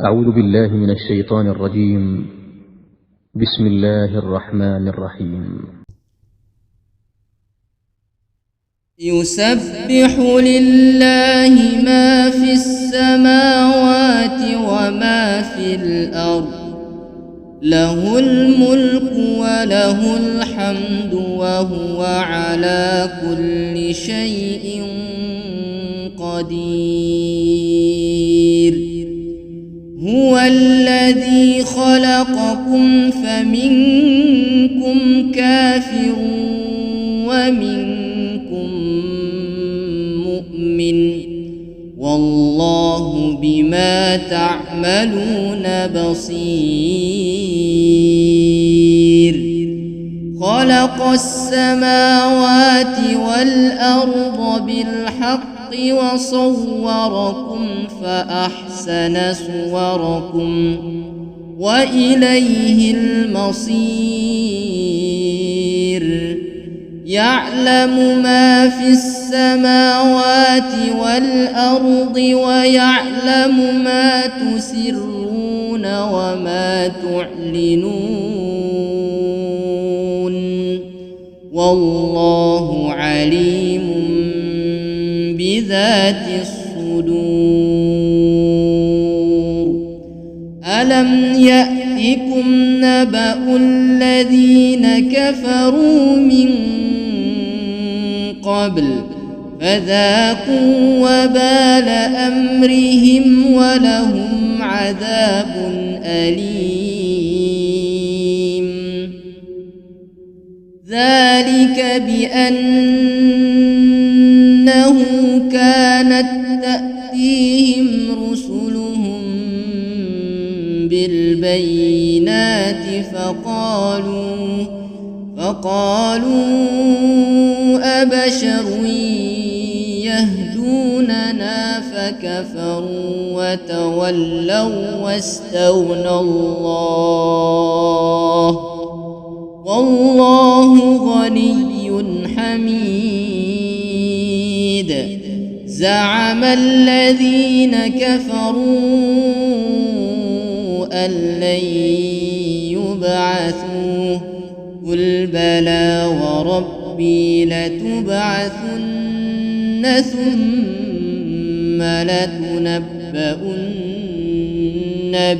أعوذ بالله من الشيطان الرجيم. بسم الله الرحمن الرحيم. يسبح لله ما في السماوات وما في الأرض، له الملك وله الحمد وهو على كل شيء قدير. هو الذي خلقكم فمنكم كافر ومنكم مؤمن، والله بما تعملون بصير. خلق السماوات والأرض بالحق وصوركم فأحسن صوركم وإليه المصير. يعلم ما في السماوات والأرض ويعلم ما تسرون وما تعلنون، والله عليم بذات الصدور. ألم يأتكم نبأ الذين كفروا من قبل فذاقوا وبال أمرهم ولهم عذاب أليم. ذلك بأنه كانت تأتيهم رسلهم بالبينات فقالوا أبشر يهدوننا فكفروا وتولوا واستغنى الله، والله غني حميد. زعم الذين كفروا أن لن يبعثوا، قل بلى وربي لتبعثن ثم لتنبؤن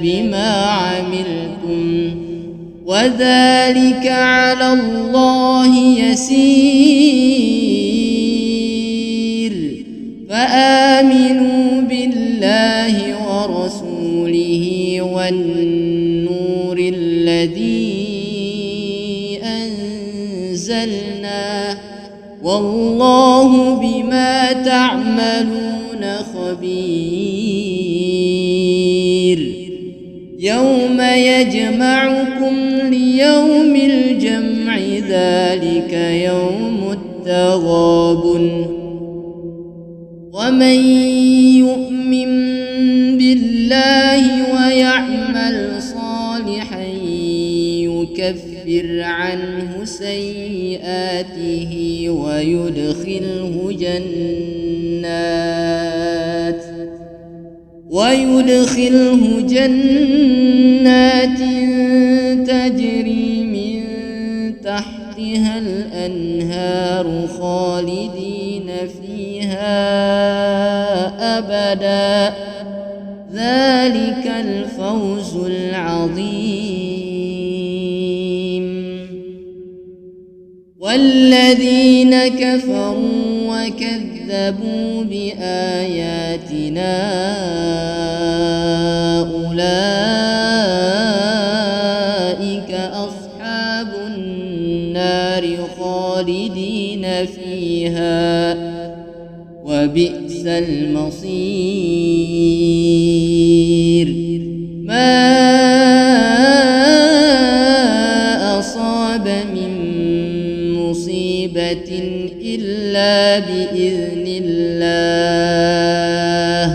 بما عملتم، وذلك على الله يسير. فآمنوا بالله ورسوله والنور الذي أنزلنا، والله بما تعملون خبير. يوم يجمعكم ليوم الجمع ذلك يوم التغابن، ومن يؤمن بالله ويعمل صالحا يكفر عنه سيئاته ويدخله جنات تجري من تحتها الأنهار خالدين فيها أبدا، ذلك الفوز العظيم. والذين كفروا وكذبوا بآياتنا أولئك أصحاب النار خالدين فيها وبئس المصير. ما أصاب من مصيبة إلا بإذن الله،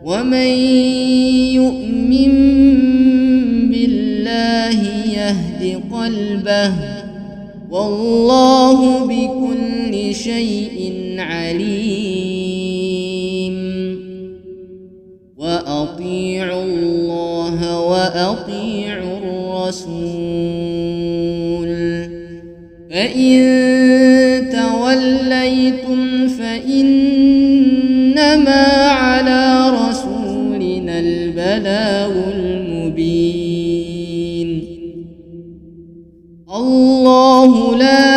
ومن يؤمن بالله يهد قلبه، والله بكل شيء عليم. وأطيعوا فإن توليتم فإنما على رسولنا البلاغ المبين. الله لا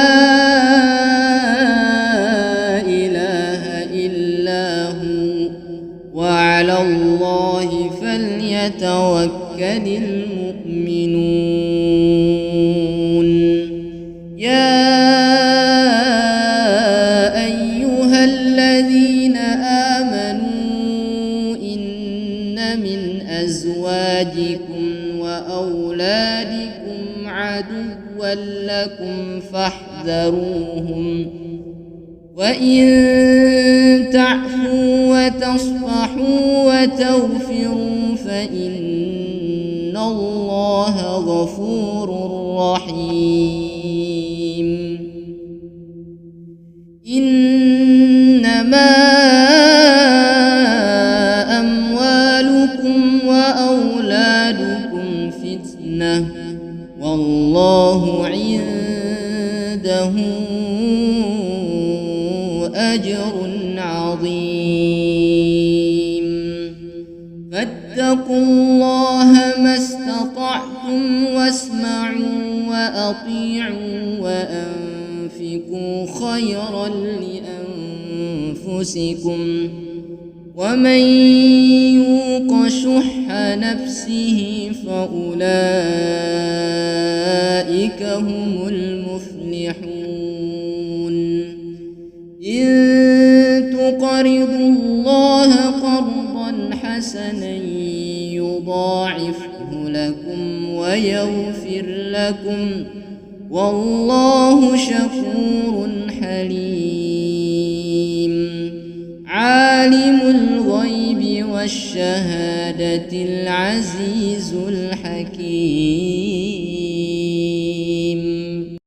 إله إلا هو وعلى الله فليتوكل المؤمنون. يا أيها الذين آمنوا إن من أزواجكم وأولادكم عدوا لكم فاحذروهم، وإن تعفوا وتصفحوا وتغفروا فإن الله غفور رحيم. إنما أموالكم وأولادكم فتنة والله عنده أجر عظيم. فاتقوا الله ما استطعتم واسمعوا وأطيعوا وأنفقوا خيرا لأنفسكم، ومن يوق شح نفسه فأولئك هم المفلحون. إن تقرضوا الله قرضا حسنا يضاعفه لكم ويغفر لكم والله شكور حليم. عالم الغيب والشهادة العزيز الحكيم.